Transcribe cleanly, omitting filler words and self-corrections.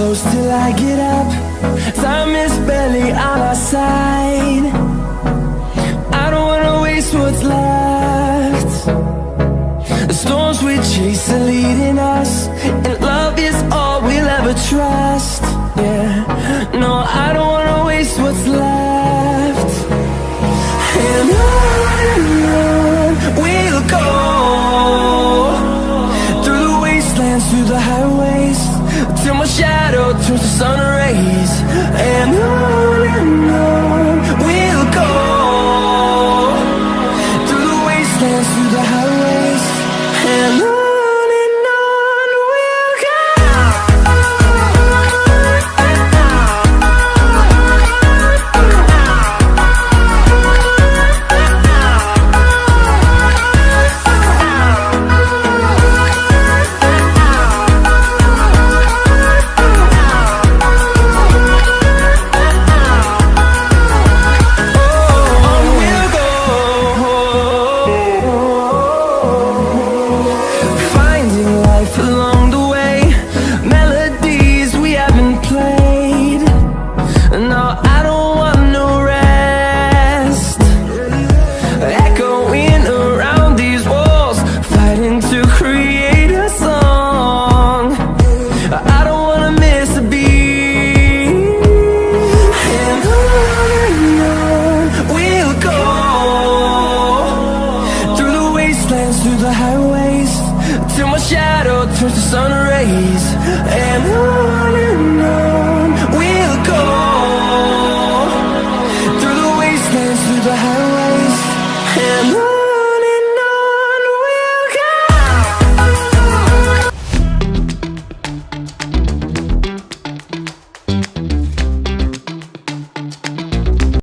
close till I get up. Time is barely on our side. I don't wanna waste what's left. The storms we chase are leading us, and love is all we'll ever trust. Yeah, no, I don't wanna waste what's left. And on we'll go, through the wastelands, through the highways, till my shadow turns to sun rays. And on we'll go, through the wastelands, through the highways, and on. Along the way, melodies we haven't played. No, I don't want no rest. Echoing around these walls, fighting to create a song. I don't wanna miss a beat. And on we'll go, through the wastelands, through the highways, till my shadow turns to sun rays. And on we'll go, through the wastelands, through the highways, and on.